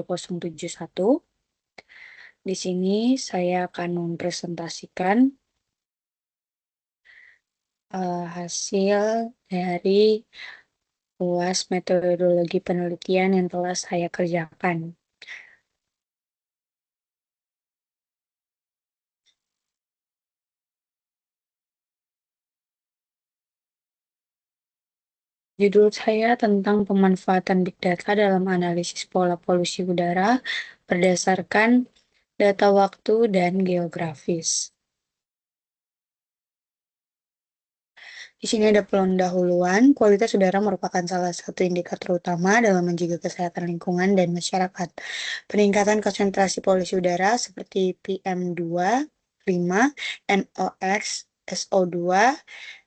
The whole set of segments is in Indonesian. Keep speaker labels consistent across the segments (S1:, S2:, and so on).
S1: 1071. Di sini saya akan mempresentasikan hasil dari UAS metodologi penelitian yang telah saya kerjakan. Judul saya tentang pemanfaatan Big Data dalam analisis pola polusi udara berdasarkan data waktu dan geografis. Di sini ada pendahuluan. Kualitas udara merupakan salah satu indikator utama dalam menjaga kesehatan lingkungan dan masyarakat. Peningkatan konsentrasi polusi udara seperti PM2,5, NOx, SO2,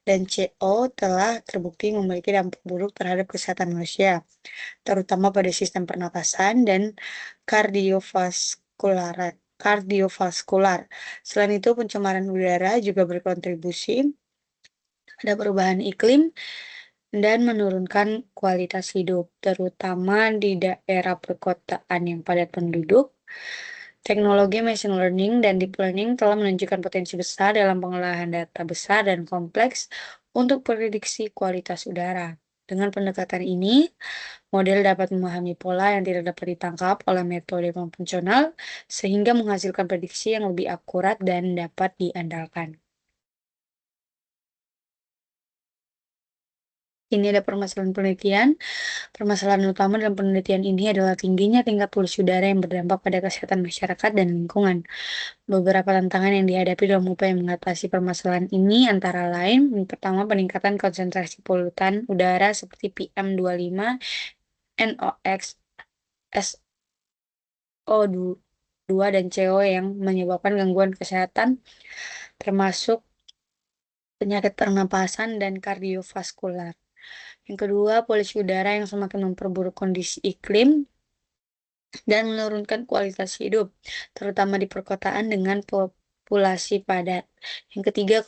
S1: dan CO telah terbukti memiliki dampak buruk terhadap kesehatan manusia, terutama pada sistem pernapasan dan kardiovaskular. Selain itu, pencemaran udara juga berkontribusi pada perubahan iklim dan menurunkan kualitas hidup, terutama di daerah perkotaan yang padat penduduk. Teknologi machine learning dan deep learning telah menunjukkan potensi besar dalam pengolahan data besar dan kompleks untuk prediksi kualitas udara. Dengan pendekatan ini, model dapat memahami pola yang tidak dapat ditangkap oleh metode konvensional, sehingga menghasilkan prediksi yang lebih akurat dan dapat diandalkan. Ini ada permasalahan penelitian. Permasalahan utama dalam penelitian ini adalah tingginya tingkat polusi udara yang berdampak pada kesehatan masyarakat dan lingkungan. Beberapa tantangan yang dihadapi dalam upaya mengatasi permasalahan ini antara lain, yang pertama, peningkatan konsentrasi polutan udara seperti PM2,5, NOx, SO2, dan CO yang menyebabkan gangguan kesehatan, termasuk penyakit pernapasan dan kardiovaskular. Yang kedua, polusi udara yang semakin memperburuk kondisi iklim dan menurunkan kualitas hidup, terutama di perkotaan dengan populasi padat. Yang ketiga,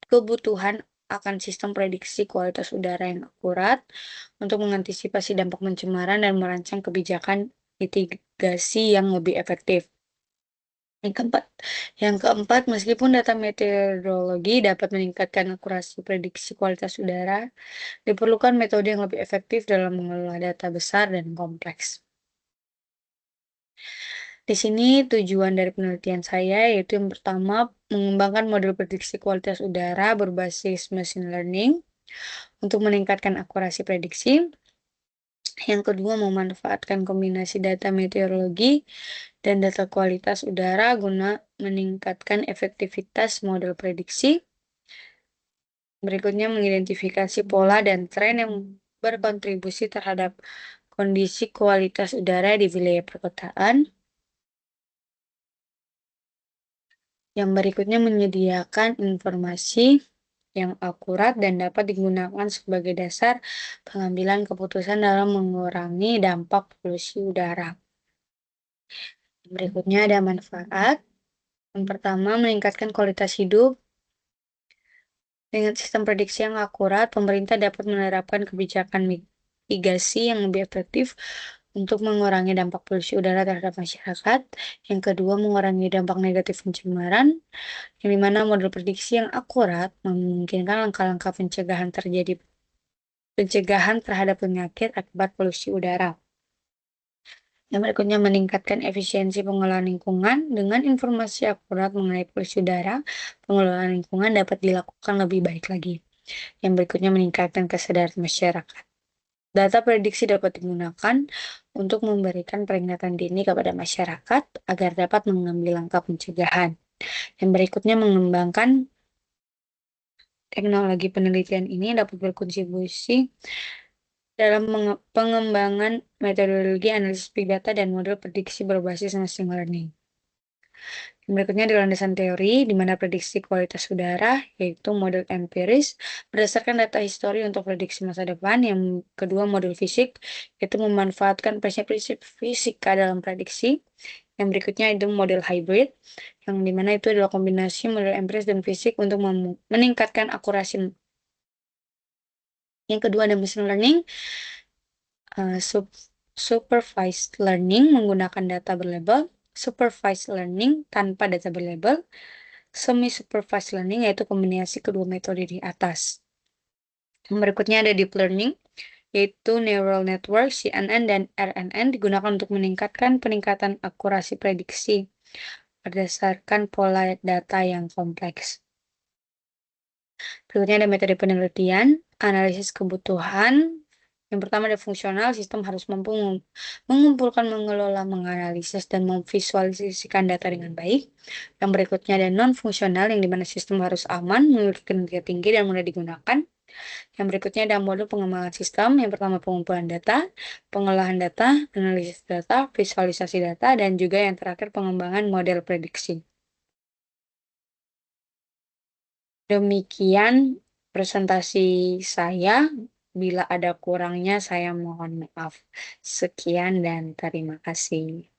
S1: kebutuhan akan sistem prediksi kualitas udara yang akurat untuk mengantisipasi dampak pencemaran dan merancang kebijakan mitigasi yang lebih efektif. Yang keempat, meskipun data meteorologi dapat meningkatkan akurasi prediksi kualitas udara, diperlukan metode yang lebih efektif dalam mengelola data besar dan kompleks. Di sini tujuan dari penelitian saya yaitu yang pertama, mengembangkan model prediksi kualitas udara berbasis machine learning untuk meningkatkan akurasi prediksi. Yang kedua, memanfaatkan kombinasi data meteorologi dan data kualitas udara guna meningkatkan efektivitas model prediksi. Berikutnya, mengidentifikasi pola dan tren yang berkontribusi terhadap kondisi kualitas udara di wilayah perkotaan. Yang berikutnya, menyediakan informasi yang akurat dan dapat digunakan sebagai dasar pengambilan keputusan dalam mengurangi dampak polusi udara. Yang berikutnya ada manfaat. Yang pertama, meningkatkan kualitas hidup. Dengan sistem prediksi yang akurat, pemerintah dapat menerapkan kebijakan mitigasi yang lebih efektif untuk mengurangi dampak polusi udara terhadap masyarakat. Yang kedua, mengurangi dampak negatif pencemaran, yang dimana model prediksi yang akurat memungkinkan langkah-langkah pencegahan terhadap penyakit akibat polusi udara. Yang berikutnya, meningkatkan efisiensi pengelolaan lingkungan. Dengan informasi akurat mengenai polusi udara, pengelolaan lingkungan dapat dilakukan lebih baik lagi. Yang berikutnya, meningkatkan kesadaran masyarakat. Data prediksi dapat digunakan untuk memberikan peringatan dini kepada masyarakat agar dapat mengambil langkah pencegahan. Yang berikutnya, mengembangkan teknologi penelitian ini dapat berkontribusi dalam pengembangan metodologi analisis big data dan model prediksi berbasis machine learning. Yang berikutnya adalah landasan teori, di mana prediksi kualitas udara, yaitu model empiris, berdasarkan data histori untuk prediksi masa depan. Yang kedua, model fisik, yaitu memanfaatkan prinsip-prinsip fisika dalam prediksi. Yang berikutnya itu model hybrid, yang dimana itu adalah kombinasi model empiris dan fisik untuk meningkatkan akurasi. Yang kedua ada machine learning, Supervised learning menggunakan data berlabel, supervised learning tanpa data berlabel, semi-supervised learning yaitu kombinasi kedua metode di atas. Yang berikutnya ada deep learning, yaitu neural network, CNN, dan RNN digunakan untuk peningkatan akurasi prediksi berdasarkan pola data yang kompleks. Berikutnya ada metode penelitian, analisis kebutuhan. Yang pertama ada fungsional, sistem harus mampu mengumpulkan, mengelola, menganalisis, dan memvisualisasikan data dengan baik. Yang berikutnya ada non-fungsional, yang dimana sistem harus aman, memiliki kinerja tinggi, dan mudah digunakan. Yang berikutnya ada modul pengembangan sistem. Yang pertama pengumpulan data, pengolahan data, analisis data, visualisasi data, dan juga yang terakhir pengembangan model prediksi. Demikian presentasi saya. Bila ada kurangnya, saya mohon maaf. Sekian dan terima kasih.